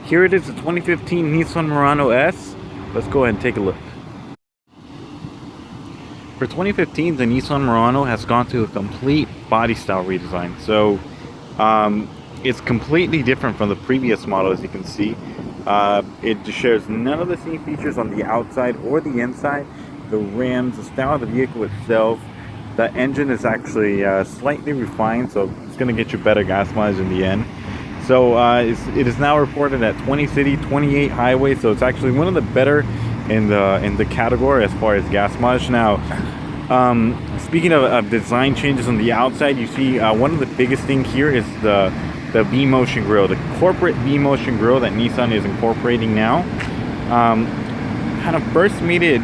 Here it is, the 2015 Nissan Murano S. Let's go ahead and take a look. For 2015, the Nissan Murano has gone through a complete body style redesign. So it's completely different from the previous model, as you can see. It shares none of the same features on the outside or the inside. The rims, the style of the vehicle itself, the engine is actually slightly refined, so it's going to get you better gas mileage in the end. So it is now reported at 20 city, 28 highway, so it's actually one of the better in the category as far as gas mileage. Now, speaking of design changes on the outside, you see one of the biggest thing here is the V-Motion grille, the corporate V-Motion grille that Nissan is incorporating now. Kind of first made it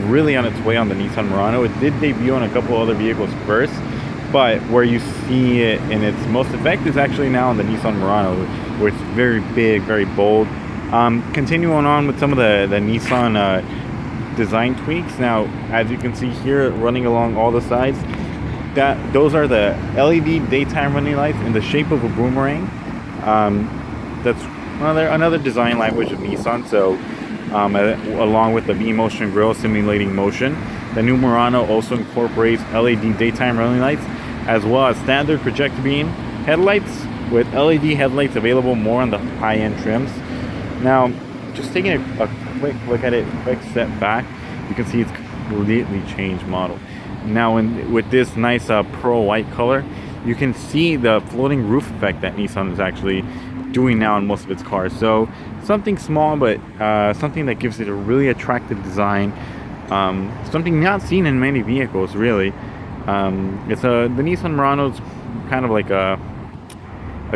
really on its way on the Nissan Murano. It did debut on a couple other vehicles first, but where you see it in its most effect is actually now on the Nissan Murano, where it's very big, very bold. Continuing on with some of the Nissan design tweaks. Now, as you can see here, running along all the sides, those are the LED daytime running lights in the shape of a boomerang. That's another design language of Nissan. So along with the V-Motion grille simulating motion, the new Murano also incorporates LED daytime running lights, as well as standard projector beam headlights with LED headlights available more on the high-end trims. Now, just taking a quick look at it, quick step back, you can see it's completely changed model. Now, with this nice pearl white color, you can see the floating roof effect that Nissan is actually doing now in most of its cars. So something small, but something that gives it a really attractive design. Something not seen in many vehicles, really. The Nissan Murano is kind of like a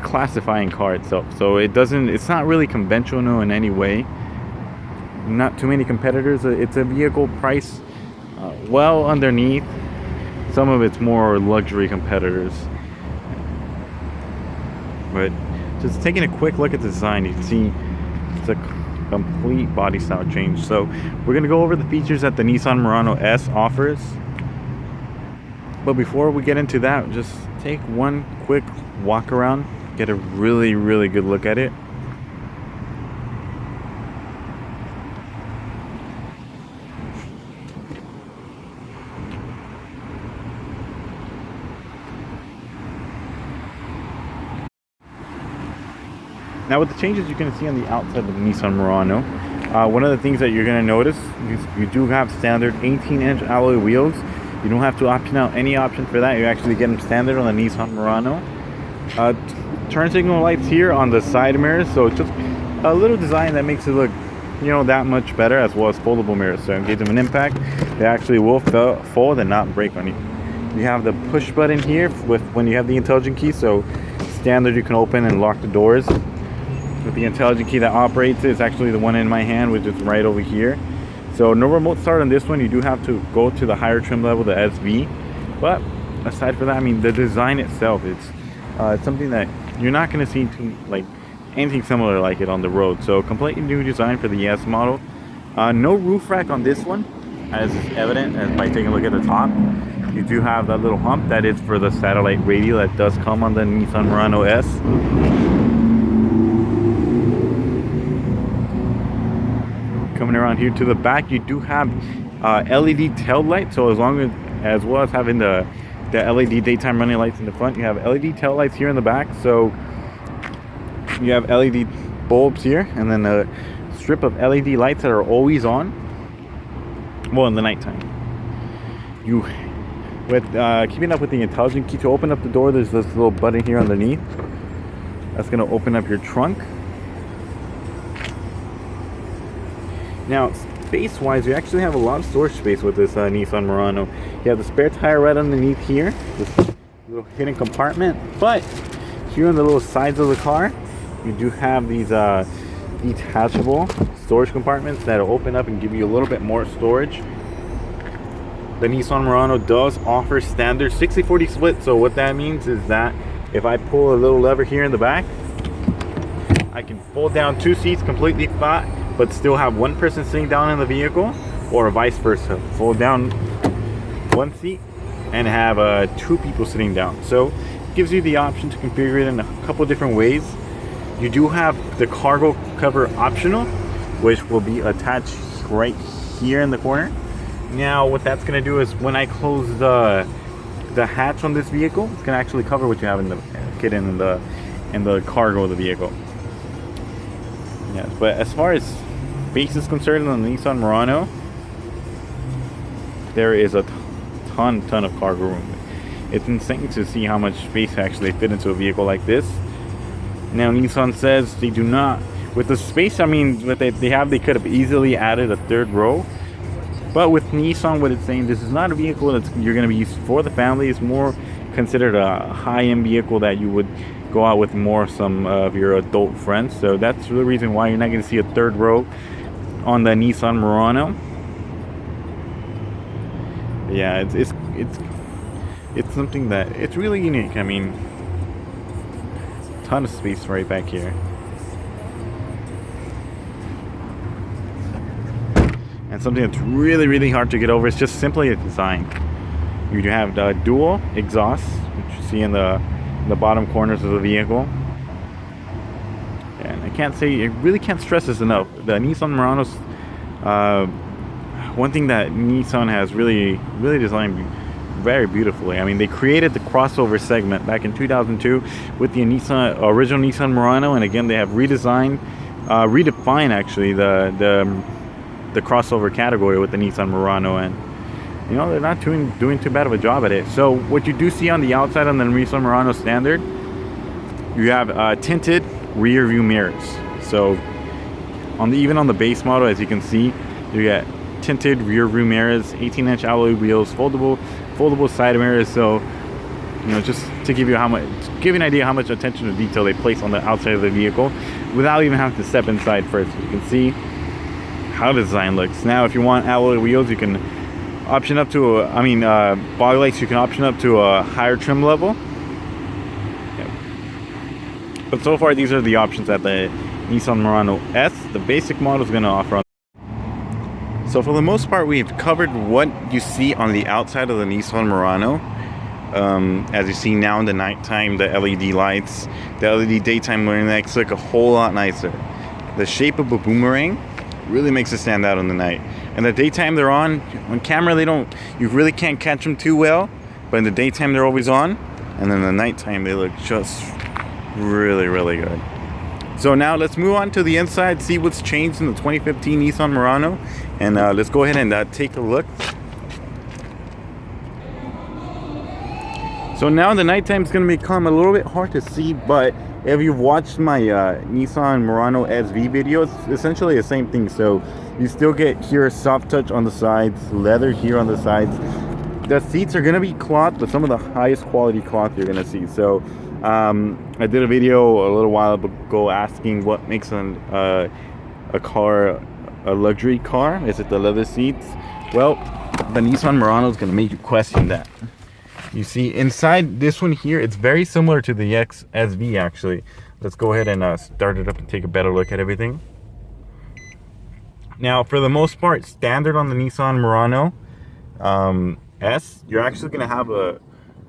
classifying car itself. So it's not really conventional in any way. Not too many competitors. It's a vehicle priced well underneath some of its more luxury competitors. But just taking a quick look at the design, you can see it's a complete body style change. So we're going to go over the features that the Nissan Murano S offers. But before we get into that, just take one quick walk around, get a really, really good look at it. Now, with the changes you're going to see on the outside of the Nissan Murano, one of the things that you're going to notice is you do have standard 18-inch alloy wheels. You don't have to option out any option for that. You actually get them standard on the Nissan Murano. Turn signal lights here on the side mirrors, so just a little design that makes it look, that much better, as well as foldable mirrors. So in case of an impact, they actually will fold and not break on you. You have the push button here when you have the intelligent key. So standard, you can open and lock the doors. With the intelligent key that operates it is actually the one in my hand, which is right over here. So no remote start on this one. You do have to go to the higher trim level, the SV. But aside from that, I mean, the design itself, it's something that you're not going to see anything similar like it on the road. So completely new design for the S model. No roof rack on this one, as is evident by taking a look at the top. You do have that little hump that is for the satellite radio that does come on the Nissan Murano S. Coming around here to the back, you do have LED tail lights. So as well as having the LED daytime running lights in the front, you have LED tail lights here in the back. So you have LED bulbs here, and then a strip of LED lights that are always on. Well, in the nighttime. Keeping up with the intelligent key, to open up the door, there's this little button here underneath. That's going to open up your trunk. Now, space-wise, you actually have a lot of storage space with this Nissan Murano. You have the spare tire right underneath here, this little hidden compartment. But here on the little sides of the car, you do have these detachable storage compartments that will open up and give you a little bit more storage. The Nissan Murano does offer standard 60-40 split. So what that means is that if I pull a little lever here in the back, I can fold down two seats completely flat, but still have one person sitting down in the vehicle, or vice versa. Fold down one seat and have two people sitting down. So it gives you the option to configure it in a couple different ways. You do have the cargo cover optional, which will be attached right here in the corner. Now what that's going to do is when I close the hatch on this vehicle, it's going to actually cover what you have in the kit in the cargo of the vehicle. Yes, but as far as space is concerned on the Nissan Murano, there is a ton of cargo room. It's insane to see how much space actually fit into a vehicle like this. Now Nissan says they do not, with the space, I mean, what they could have easily added a third row. But with Nissan, what it's saying, this is not a vehicle that you're going to be used for the family. It's more considered a high-end vehicle that you would go out with more some of your adult friends. So that's the reason why you're not going to see a third row on the Nissan Murano. Yeah, it's something that it's really unique. I mean, ton of space right back here. And something that's really hard to get over is just simply a design. You have the dual exhaust, which you see in the bottom corners of the vehicle. And I really can't stress this enough. The Nissan Murano's one thing that Nissan has really designed very beautifully. I mean, they created the crossover segment back in 2002 with the original Nissan Murano, and again they have redefined actually the crossover category with the Nissan Murano, and you know, they're not doing too bad of a job at it. So what you do see on the outside on the Nissan Murano standard, you have tinted rear view mirrors. So even on the base model, as you can see, you get tinted rear view mirrors, 18-inch alloy wheels, foldable side mirrors. So you know, just to give you an idea how much attention to detail they place on the outside of the vehicle without even having to step inside first. You can see how the design looks. Now if you want alloy wheels, you can option up to body lights, you can option up to a higher trim level. Yep. But so far these are the options that the Nissan Murano S, the basic model, is going to offer. So for the most part, we've covered what you see on the outside of the Nissan Murano. As you see now in the nighttime, the LED lights, the LED daytime lights look a whole lot nicer. The shape of a boomerang really makes it stand out in the night. In the daytime they're on camera, you really can't catch them too well, but in the daytime they're always on, and then in the nighttime they look just really good. So now let's move on to the inside, see what's changed in the 2015 Nissan Murano, and let's go ahead and take a look. So now in the nighttime it's going to become a little bit hard to see, but if you've watched my Nissan Murano SV video, it's essentially the same thing. So you still get here soft touch on the sides, leather here on the sides. The seats are going to be cloth, but some of the highest quality cloth you're going to see. So I did a video a little while ago asking what makes a car a luxury car. Is it the leather seats? Well, the Nissan Murano is going to make you question that. You see inside this one here, it's very similar to the SV actually. Let's go ahead and start it up and take a better look at everything. Now for the most part, standard on the Nissan Murano S, you're actually going to have a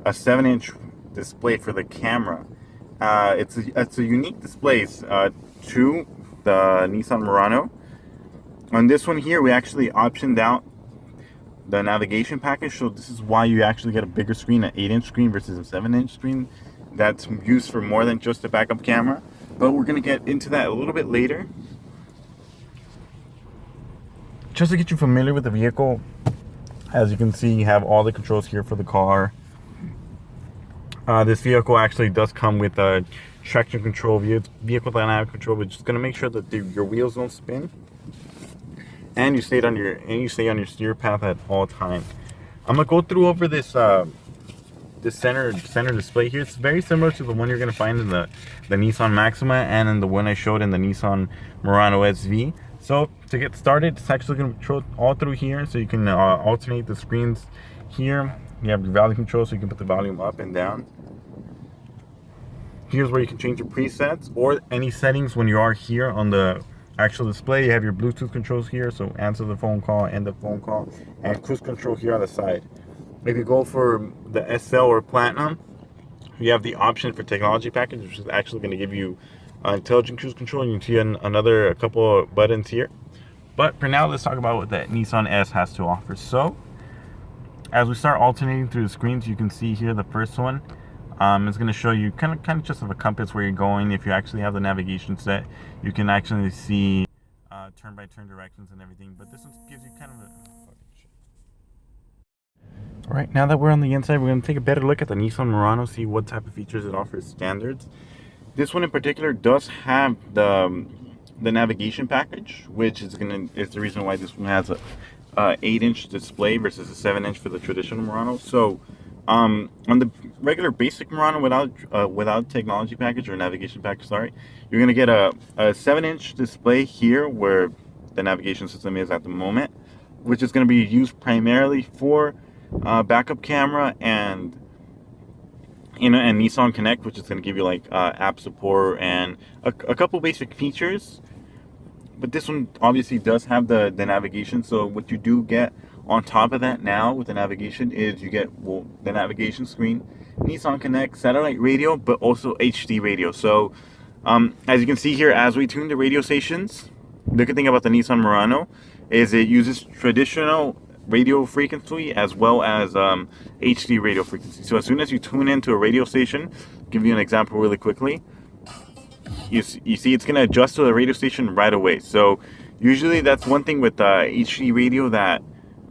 7-inch display for the camera. It's a unique display to the Nissan Murano. On this one here, we actually optioned out the navigation package, so this is why you actually get a bigger screen, an 8-inch screen versus a 7-inch screen that's used for more than just a backup camera. But we're going to get into that a little bit later. Just to get you familiar with the vehicle, as you can see, you have all the controls here for the car. This vehicle actually does come with a traction control, vehicle dynamic control, which is going to make sure that your wheels don't spin. And you stay on your steer path at all times. I'm gonna go through over this center display here. It's very similar to the one you're gonna find in the Nissan Maxima and in the one I showed in the Nissan Murano SV. So to get started, it's actually gonna control all through here. So you can alternate the screens here. You have your volume control, so you can put the volume up and down. Here's where you can change your presets or any settings when you are here on the actual display. You have your Bluetooth controls here, so answer the phone call, end the phone call, and cruise control here on the side. If you go for the SL or Platinum, you have the option for technology package, which is actually going to give you intelligent cruise control. You can see a couple of buttons here. But for now, let's talk about what that Nissan S has to offer. So, as we start alternating through the screens, you can see here the first one is going to show you kind of just of a compass where you're going. If you actually have the navigation set, you can actually see turn-by-turn directions and everything. But this one gives you kind of a... All right, now that we're on the inside, we're going to take a better look at the Nissan Murano, see what type of features it offers standards. This one in particular does have the navigation package, which is the reason why this one has a 8-inch display versus a 7-inch for the traditional Murano. So on the regular basic Murano without technology package or navigation package, sorry, you're gonna get a 7-inch display here where the navigation system is at the moment, which is going to be used primarily for backup camera and Nissan Connect, which is going to give you like app support and a couple basic features. But this one obviously does have the navigation. So what you do get on top of that now with the navigation is you get the navigation screen, Nissan Connect, satellite radio, but also HD radio. So as you can see here, as we tune the radio stations, the good thing about the Nissan Murano is it uses traditional radio frequency as well as HD radio frequency. So as soon as you tune into a radio station, I'll give you an example really quickly. You see it's going to adjust to the radio station right away. So usually that's one thing with HD radio that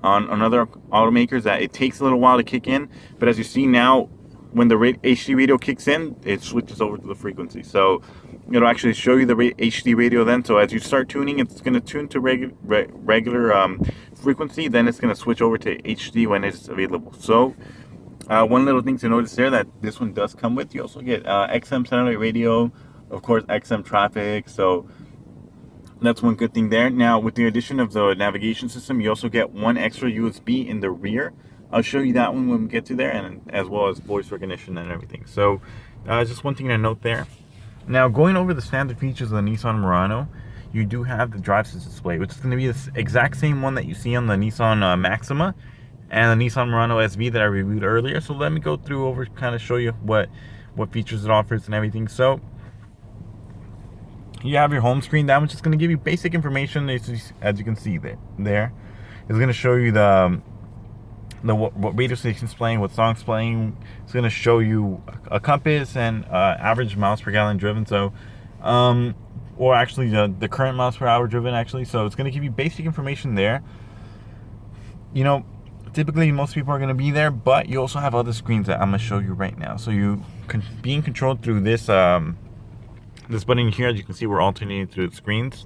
on other automakers, that it takes a little while to kick in. But as you see now, when the HD radio kicks in, it switches over to the frequency. So it'll actually show you the HD radio then. So as you start tuning, it's going to tune to regular frequency. Then it's going to switch over to HD when it's available. So one little thing to notice there that this one does come with. You also get XM satellite radio, of course, XM traffic. So that's one good thing there. Now, with the addition of the navigation system, you also get one extra USB in the rear. I'll show you that one when we get to there, and as well as voice recognition and everything. So just one thing to note there. Now, going over the standard features of the Nissan Murano, you do have the drive assist display, which is going to be the exact same one that you see on the Nissan Maxima and the Nissan Murano SV that I reviewed earlier. So let me go through over, kind of show you what features it offers and everything. So you have your home screen. That one's just going to give you basic information. As you can see there. It's going to show you what radio station's playing, what song's playing. It's going to show you a compass and average miles per gallon driven. So, or actually the current miles per hour driven actually. So it's going to give you basic information there. You know, typically most people are going to be there, but you also have other screens that I'm going to show you right now. So you being controlled through this this button here. As you can see, we're alternating through the screens.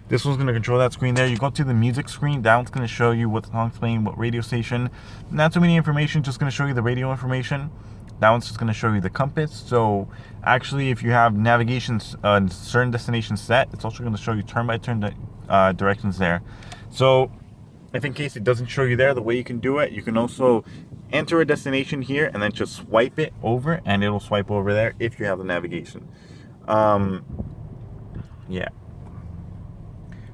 This one's going to control that screen there. You go to the music screen. That one's going to show you what song's playing, what radio station. Not too many information, just going to show you the radio information. That one's just going to show you the compass. So actually, if you have navigation certain destinations set, it's also going to show you turn-by-turn directions there. So if in case it doesn't show you there, the way you can do it, you can also enter a destination here and then just swipe it over, and it'll swipe over there if you have the navigation. Yeah,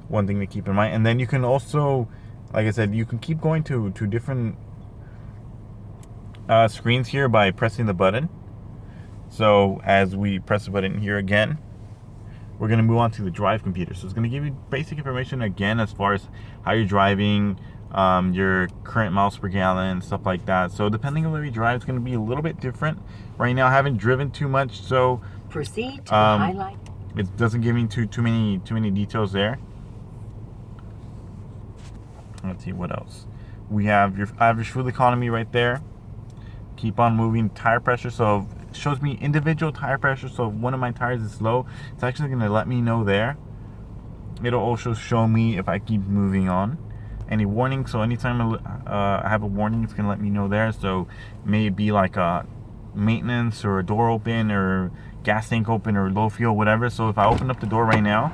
one thing to keep in mind. And then you can also, like I said, you can keep going to different screens here by pressing the button. So as we press the button here again, we're going to move on to the drive computer. So it's going to give you basic information again as far as how you're driving, your current miles per gallon, stuff like that. So depending on where you drive, it's going to be a little bit different. Right now I haven't driven too much, so proceed to highlight. It doesn't give me too many details there. Let's see what else. We have your average fuel economy right there. Keep on moving. Tire pressure. So it shows me individual tire pressure. So if one of my tires is low, it's actually going to let me know there. It'll also show me if I keep moving on. Any warning. So anytime I have a warning, it's going to let me know there. So may it be like a maintenance or a door open or gas tank open or low fuel, whatever. So if I open up the door right now,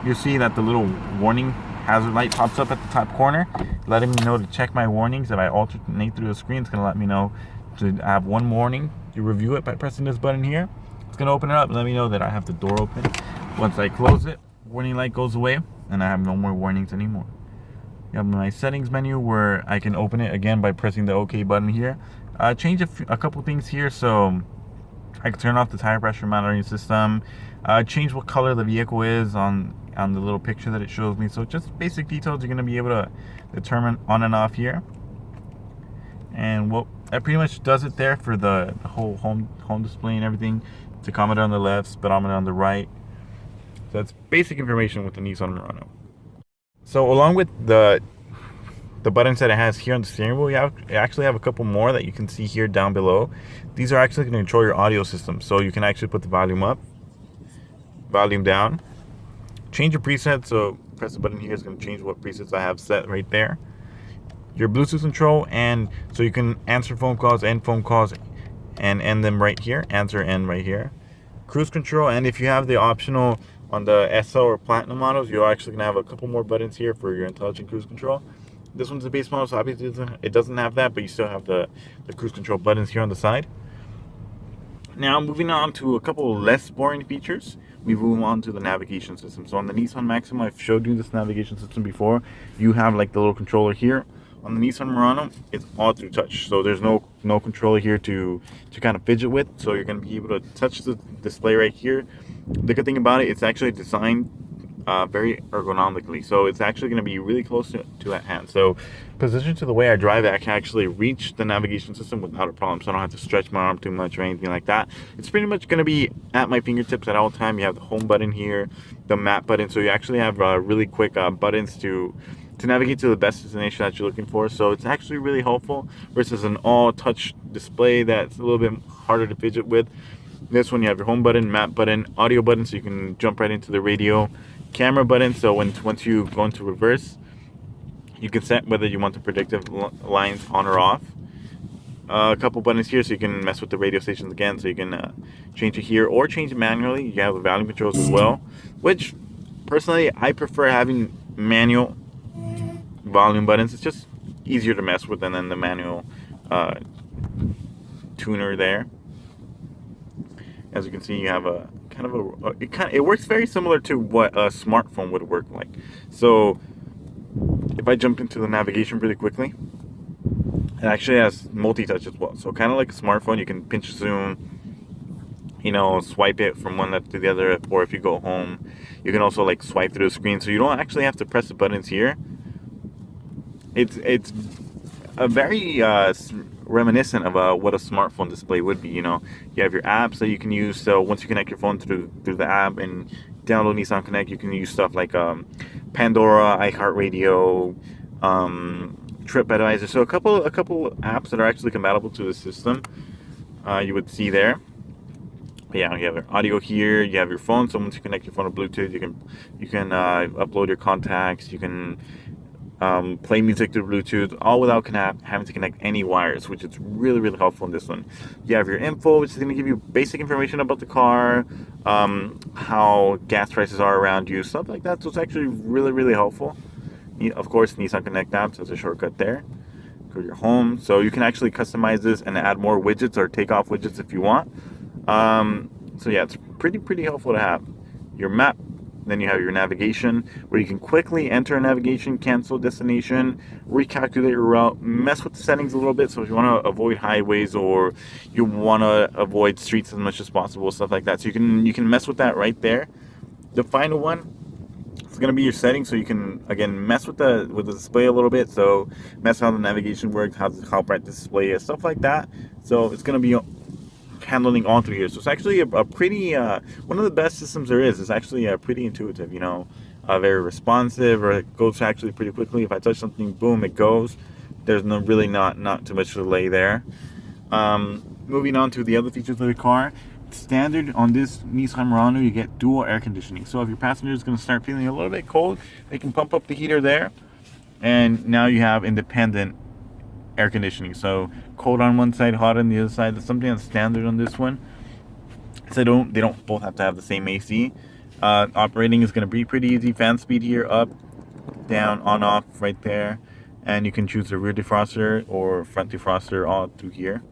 you'll see that the little warning hazard light pops up at the top corner, letting me know to check my warnings. If I alternate through the screen, it's going to let me know to have one warning. You review it by pressing this button here. It's going to open it up and let me know that I have the door open. Once I close it, warning light goes away and I have no more warnings anymore. You have my settings menu where I can open it again by pressing the OK button here. Change a couple things here. So I can turn off the tire pressure monitoring system, change what color the vehicle is on the little picture that it shows me. So just basic details you're going to be able to determine on and off here. And what that pretty much does it there for the whole home display and everything. Tachometer on the left, speedometer on the right. So that's basic information with the Nissan Murano. So along with the buttons that it has here on the steering wheel, you actually have a couple more that you can see here down below. These are actually going to control your audio system. So you can actually put the volume up, volume down, change your presets. So press the button here, it's going to change what presets I have set right there. Your Bluetooth control, and so you can answer phone calls, end phone calls, and end them right here. Answer, end right here. Cruise control, and if you have the optional on the SL or Platinum models, you're actually going to have a couple more buttons here for your intelligent cruise control. This one's the base model, so obviously it doesn't have that, but you still have the cruise control buttons here on the side. Now, moving on to a couple less boring features, we move on to the navigation system. So on the Nissan Maxima, I've showed you this navigation system before. You have like the little controller here. On the Nissan Murano, it's all through touch. So there's no controller here to kind of fidget with. So you're going to be able to touch the display right here. The good thing about it, it's actually designed very ergonomically. So it's actually going to be really close to at hand. So positioned to the way I drive it, I can actually reach the navigation system without a problem. So I don't have to stretch my arm too much or anything like that. It's pretty much going to be at my fingertips at all time. You have the home button here, the map button. So you actually have really quick buttons to navigate to the best destination that you're looking for. So it's actually really helpful versus an all touch display that's a little bit harder to fidget with. This one, you have your home button, map button, audio button, so you can jump right into the radio, camera button, so once you go into reverse, you can set whether you want the predictive lines on or off. A couple buttons here so you can mess with the radio stations again, so you can change it here or change it manually. You have the volume controls as well, which personally I prefer having manual volume buttons. It's just easier to mess with than the manual tuner there. As you can see, you have a kind of it works very similar to what a smartphone would work like. So if I jump into the navigation really quickly, it actually has multi-touch as well. So kind of like a smartphone, you can pinch zoom, swipe it from one to the other, or if you go home, you can also like swipe through the screen. So you don't actually have to press the buttons here. It's a very reminiscent of what a smartphone display would be. You have your apps that you can use. So once you connect your phone through the app and download Nissan Connect, you can use stuff like Pandora, iHeartRadio, TripAdvisor. So a couple apps that are actually compatible to the system. You would see there. But yeah, you have your audio here. You have your phone. So once you connect your phone to Bluetooth, you can upload your contacts. You can play music through Bluetooth, all without having to connect any wires, which is really, really helpful in this one. You have your info, which is going to give you basic information about the car, how gas prices are around you, stuff like that. So it's actually really, really helpful. Of course, Nissan Connect apps as a shortcut there. Go to your home. So you can actually customize this and add more widgets or take off widgets if you want. So yeah, it's pretty helpful to have. Your map. Then you have your navigation, where you can quickly enter a navigation, cancel destination, recalculate your route, mess with the settings a little bit. So if you want to avoid highways or you want to avoid streets as much as possible, stuff like that. So you can mess with that right there. The final one is going to be your settings, so you can again mess with the display a little bit. So mess how the navigation works, how bright the display is, stuff like that. So it's going to be handling all through here. So it's actually a pretty one of the best systems there is. It's actually pretty intuitive, very responsive, or it goes actually pretty quickly. If I touch something, boom, it goes. There's really not too much delay there. Moving on to the other features of the car. Standard on this Nissan Murano, you get dual air conditioning. So if your passenger is going to start feeling a little bit cold, they can pump up the heater there, and now you have independent air conditioning. So cold on one side, hot on the other side. That's something that's standard on this one. So they don't both have to have the same AC. Operating is going to be pretty easy. Fan speed here, up, down, on, off, right there. And you can choose the rear defroster or front defroster all through here.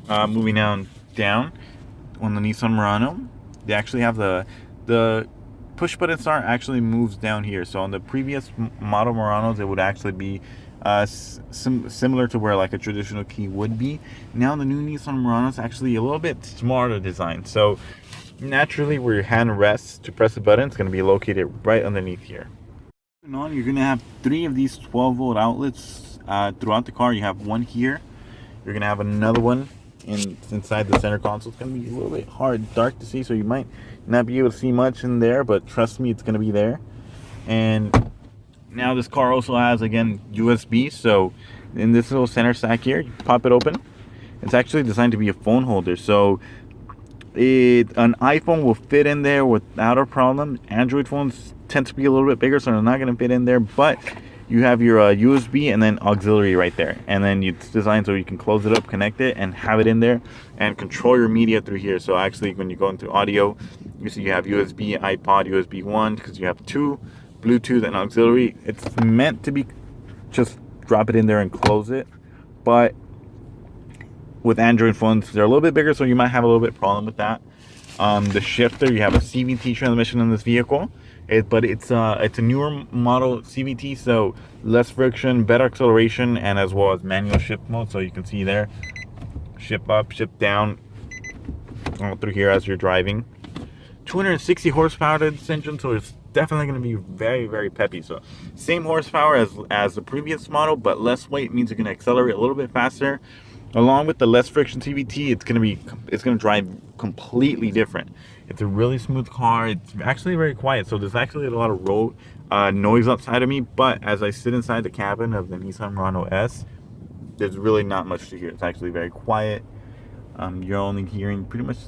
Moving on down on the Nissan Murano, they actually have the push button start actually moves down here. So on the previous model Muranos, it would actually be similar to where like a traditional key would be. Now the new Nissan Murano is actually a little bit smarter design. So naturally, where your hand rests to press the button, it's going to be located right underneath here. Moving on, you're going to have 3 of these 12-volt outlets throughout the car. You have one here. You're going to have another one inside the center console. It's going to be a little bit dark to see, so you might not be able to see much in there, but trust me, it's going to be there. And now this car also has, again, USB. So in this little center stack here, you pop it open. It's actually designed to be a phone holder. So an iPhone will fit in there without a problem. Android phones tend to be a little bit bigger, so they're not going to fit in there. But you have your USB and then auxiliary right there. And then it's designed so you can close it up, connect it, and have it in there and control your media through here. So actually, when you go into audio, you see you have USB, iPod, USB 1, because you have 2, Bluetooth, and auxiliary. It's meant to be just drop it in there and close it. But with Android phones, they're a little bit bigger, so you might have a little bit problem with that. The shifter, you have a CVT transmission in this vehicle, but it's a newer model CVT, so less friction, better acceleration, and as well as manual shift mode. So you can see there, shift up, shift down, all through here as you're driving. 260 horsepower to this engine, so it's definitely going to be very, very peppy. So same horsepower as the previous model, but less weight means you're going to accelerate a little bit faster. Along with the less friction CVT, it's gonna drive completely different. It's a really smooth car. It's actually very quiet, so there's actually a lot of road noise outside of me. But as I sit inside the cabin of the Nissan Murano S, there's really not much to hear. It's actually very quiet. You're only hearing pretty much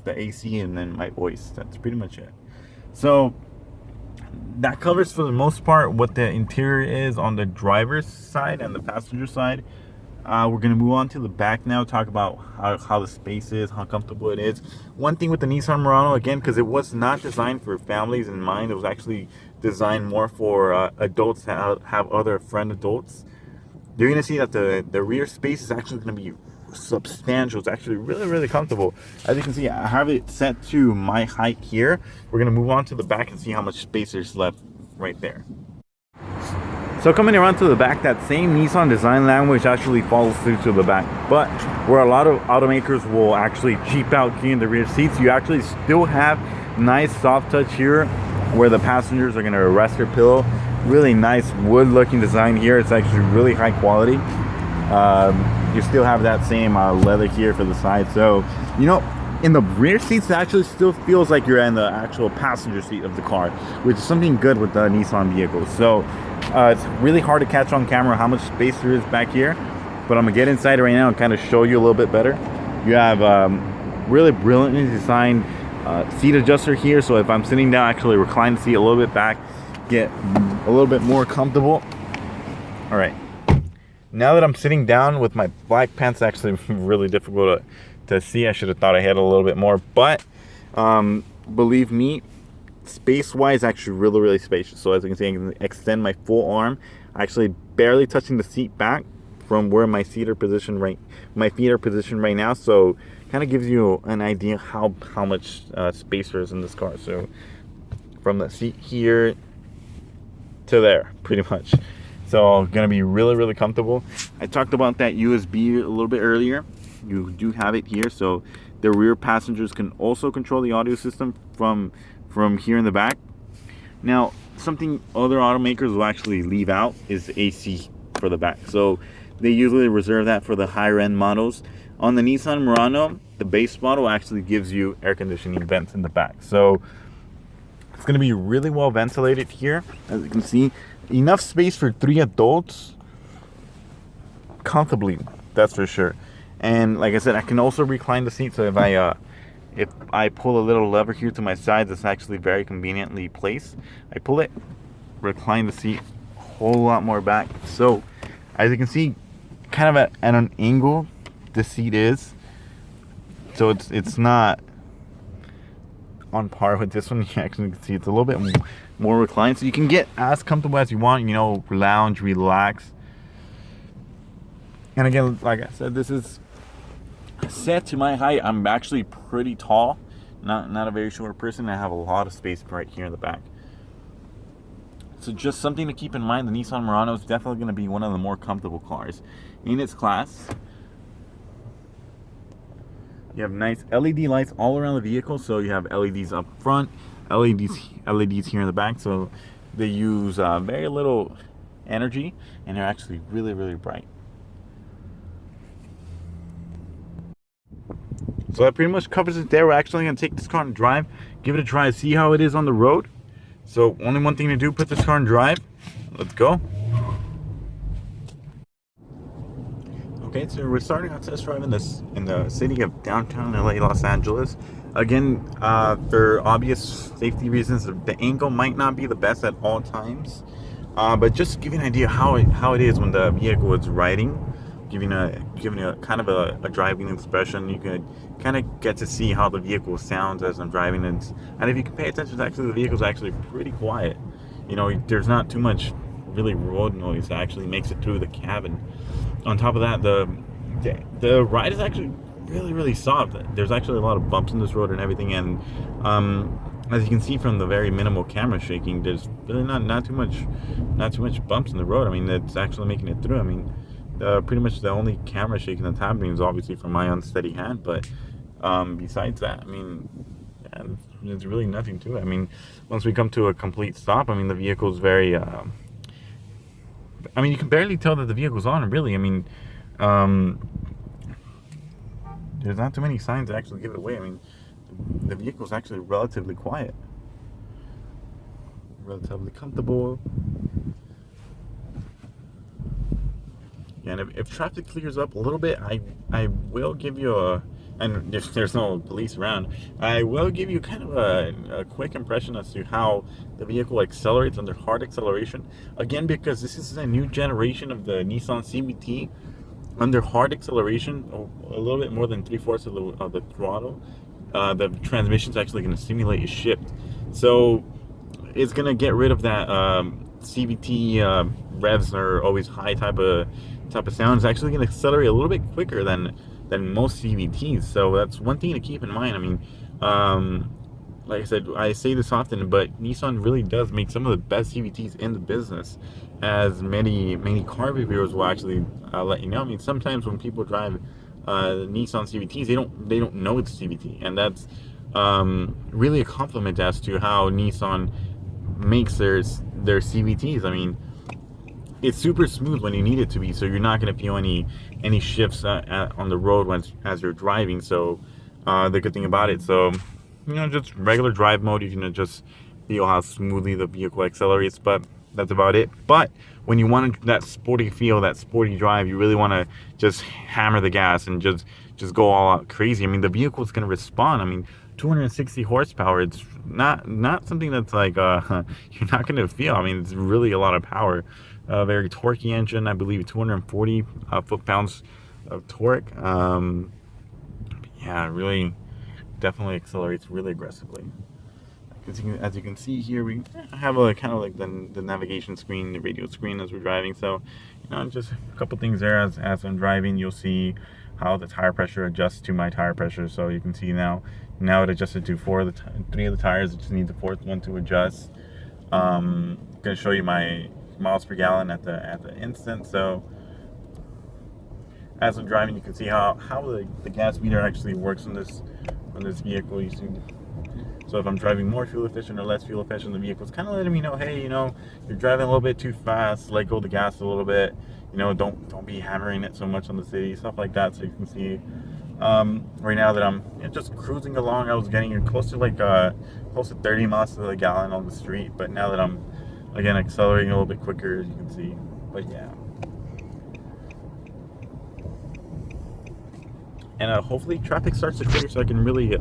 the AC and then my voice. That's pretty much it. So that covers for the most part what the interior is on the driver's side and the passenger side. We're going to move on to the back now, talk about how the space is, how comfortable it is. One thing with the Nissan Murano, again, because it was not designed for families in mind, it was actually designed more for adults that have other friend adults. You're going to see that the rear space is actually going to be substantial. It's actually really, really comfortable. As you can see, I have it set to my height here. We're going to move on to the back and see how much space there's left right there. So coming around to the back, that same Nissan design language actually follows through to the back. But where a lot of automakers will actually cheap out here in the rear seats, you actually still have nice soft touch here where the passengers are going to rest their pillow. Really nice wood looking design here. It's actually really high quality. You still have that same leather here for the side. So, you know, in the rear seats, it actually still feels like you're in the actual passenger seat of the car, which is something good with the Nissan vehicles. So it's really hard to catch on camera how much space there is back here, but I'm gonna get inside right now and kind of show you a little bit better. You have really brilliantly designed seat adjuster here, so if I'm sitting down, actually recline the seat a little bit back, get a little bit more comfortable. All right, now that I'm sitting down with my black pants, actually really difficult to see. I should have thought I had a little bit more, but believe me, space-wise, actually really, really spacious. So as you can see, I can extend my full arm, actually barely touching the seat back from where my feet are positioned right now. So kind of gives you an idea how much space there is in this car. So from the seat here to there, pretty much. So gonna be really, really comfortable. I talked about that USB a little bit earlier. You do have it here, so the rear passengers can also control the audio system from here in the back. Now, something other automakers will actually leave out is AC for the back. So they usually reserve that for the higher end models. On the Nissan Murano, the base model actually gives you air conditioning vents in the back. So it's going to be really well ventilated here. As you can see, enough space for 3 adults comfortably, that's for sure. And like I said, I can also recline the seat, so if I pull a little lever here to my side, that's actually very conveniently placed. I pull it, recline the seat a whole lot more back. So as you can see, kind of at an angle the seat is, so it's not on par with this one. You actually can see it's a little bit more reclined, so you can get as comfortable as you want, you know, lounge, relax. And again, like I said, this is set to my height. I'm actually pretty tall, not a very short person. I have a lot of space right here in the back. So just something to keep in mind, the Nissan Murano is definitely going to be one of the more comfortable cars in its class. You have nice LED lights all around the vehicle, so you have LEDs up front, LEDs here in the back, so they use very little energy, and they're actually really, really bright. So that pretty much covers it there. We're actually going to take this car and drive, give it a try, see how it is on the road. So only one thing to do, put this car in drive. Let's go. Okay, so we're starting our test drive in the city of downtown LA, Los Angeles. Again, for obvious safety reasons, the angle might not be the best at all times. But just to give you an idea how it is when the vehicle is riding, giving a kind of a driving expression, you can kind of get to see how the vehicle sounds as I'm driving. And if you can pay attention, actually the vehicle's actually pretty quiet. You know, there's not too much really road noise that actually makes it through the cabin. On top of that, the ride is actually really, really soft. There's actually a lot of bumps in this road and everything, and as you can see from the very minimal camera shaking, there's really not too much bumps in the road. I mean, it's actually making it through. I mean, pretty much the only camera shaking that's happening is obviously from my unsteady hand, but besides that, I mean, yeah, there's really nothing to it. I mean, once we come to a complete stop, I mean, the vehicle's very I mean, you can barely tell that the vehicle's on, really. I mean, there's not too many signs to actually give it away. I mean, the vehicle's actually relatively quiet, relatively comfortable. And if traffic clears up a little bit, I will give you and if there's no police around, I will give you kind of a quick impression as to how the vehicle accelerates under hard acceleration. Again, because this is a new generation of the Nissan CVT, under hard acceleration, a little bit more than 3/4 of the throttle, the transmission's actually going to simulate a shift. So it's going to get rid of that CVT revs are always high type of sound. It's actually going to accelerate a little bit quicker than most CVTs. So that's one thing to keep in mind. I mean, like I said, I say this often, but Nissan really does make some of the best CVTs in the business, as many car reviewers will actually let you know. I mean, sometimes when people drive Nissan CVTs, they don't know it's CVT, and that's really a compliment as to how Nissan makes their CVTs. I mean, it's super smooth when you need it to be, so you're not going to feel any shifts on the road as you're driving. So the good thing about it, so you know, just regular drive mode, you can just feel how smoothly the vehicle accelerates, but that's about it. But when you want that sporty feel, that sporty drive, you really want to just hammer the gas and just go all out crazy. I mean, the vehicle is going to respond. I mean, 260 horsepower, it's not something that's like you're not going to feel. I mean, it's really a lot of power. Very torquey engine, I believe 240 foot-pounds of torque. Yeah, really definitely accelerates really aggressively. As you can see here, we have a kind of like the navigation screen, the radio screen as we're driving. So, you know, just a couple things there. As I'm driving, you'll see how the tire pressure adjusts to my tire pressure. So you can see now it adjusted to 3 of the tires. I just need the 4th one to adjust. I'm gonna show you my miles per gallon at the instant. So as I'm driving, you can see how the gas meter actually works on this vehicle. You see, so if I'm driving more fuel efficient or less fuel efficient, the vehicle's kind of letting me know, hey, you know, you're driving a little bit too fast, let go of the gas a little bit, you know, don't be hammering it so much on the city, stuff like that. So you can see right now that I'm just cruising along, I was getting close to 30 miles to the gallon on the street, but now that I'm again accelerating a little bit quicker, as you can see. But yeah, and hopefully traffic starts to clear so I can really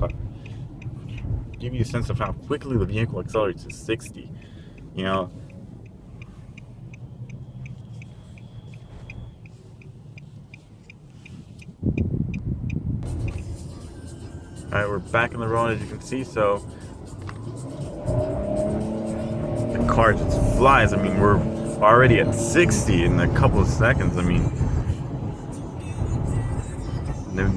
give you a sense of how quickly the vehicle accelerates to 60. You know, alright, we're back in the road, as you can see. So the car just flies. I mean, we're already at 60 in a couple of seconds. I mean,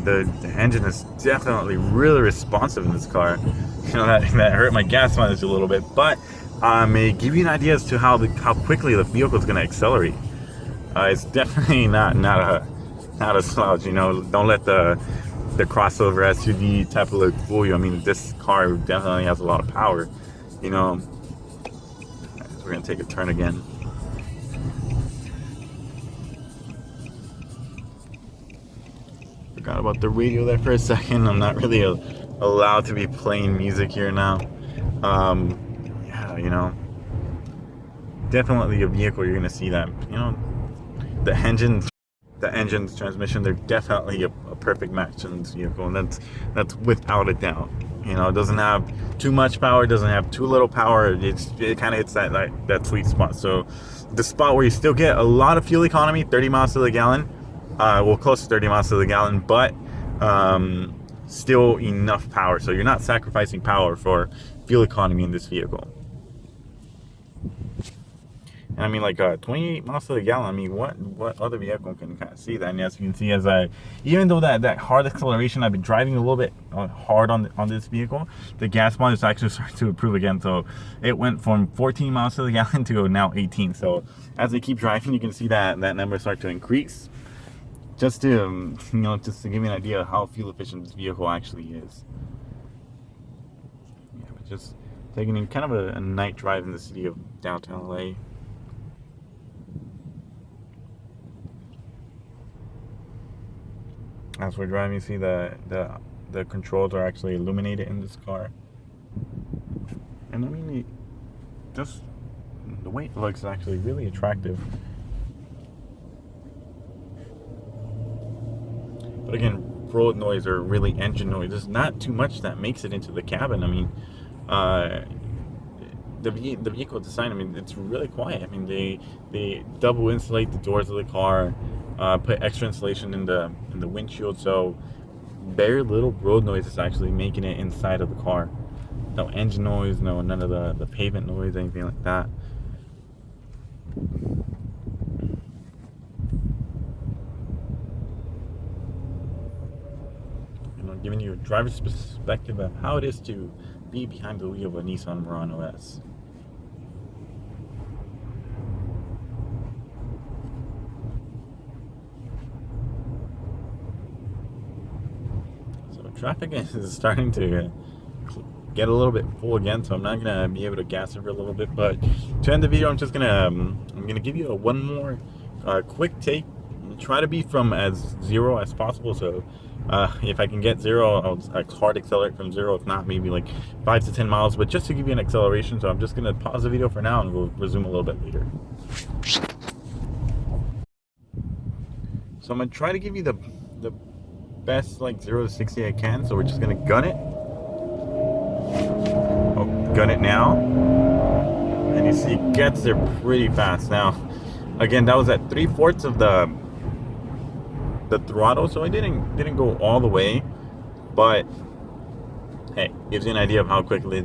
the engine is definitely really responsive in this car. You know, that hurt my gas mileage a little bit, but may give you an idea as to how quickly the vehicle is going to accelerate. It's definitely not a slouch. You know, don't let the crossover SUV type of look fool you. I mean, this car definitely has a lot of power. You know, we're gonna take a turn again. Forgot about the radio there for a second. I'm not really allowed to be playing music here now. Yeah, you know, definitely a vehicle you're gonna see that, you know, the engine's transmission, they're definitely a perfect match in this vehicle, and that's without a doubt. You know, it doesn't have too much power, it doesn't have too little power. It kind of hits that sweet spot. So the spot where you still get a lot of fuel economy, 30 miles to the gallon, well, close to 30 miles to the gallon, but still enough power. So you're not sacrificing power for fuel economy in this vehicle. And I mean, like 28 miles to the gallon. I mean, what other vehicle can kind of see that? And as you can see, even though that hard acceleration, I've been driving a little bit hard on this vehicle, the gas mileage actually started to improve again. So it went from 14 miles to the gallon to now 18. So as I keep driving, you can see that number start to increase. Just to you know, just to give you an idea of how fuel efficient this vehicle actually is. Yeah, but just taking in kind of a night drive in the city of downtown LA. As we're driving, you see the controls are actually illuminated in this car. And I mean, just the way it looks is actually really attractive. But again, road noise or really engine noise, there's not too much that makes it into the cabin. I mean, the vehicle design, I mean, it's really quiet. I mean, they double insulate the doors of the car, put extra insulation in the windshield, so very little road noise is actually making it inside of the car. No engine noise, none of the pavement noise, anything like that. You know, giving you a driver's perspective of how it is to be behind the wheel of a Nissan Murano S. Traffic is starting to get a little bit full again, so I'm not gonna be able to gas it for a little bit. But to end the video, I'm gonna give you one more quick take. Try to be from as zero as possible. So if I can get zero, I'll hard accelerate from zero. If not, maybe like 5 to 10 miles. But just to give you an acceleration, so I'm just gonna pause the video for now, and we'll resume a little bit later. So I'm gonna try to give you the best like 0 to 60 I can, so we're just gonna gun it. Oh, gun it now, and you see it gets there pretty fast. Now again, that was at 3/4 of the throttle, so I didn't go all the way, but hey, gives you an idea of how quickly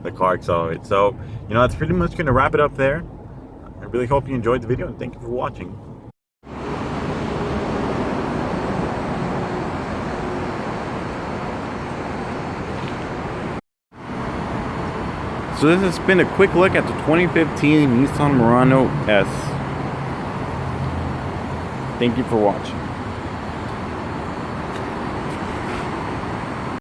the car accelerates. So you know, that's pretty much gonna wrap it up there. I really hope you enjoyed the video, and thank you for watching. So this has been a quick look at the 2015 Nissan Murano S. Thank you for watching.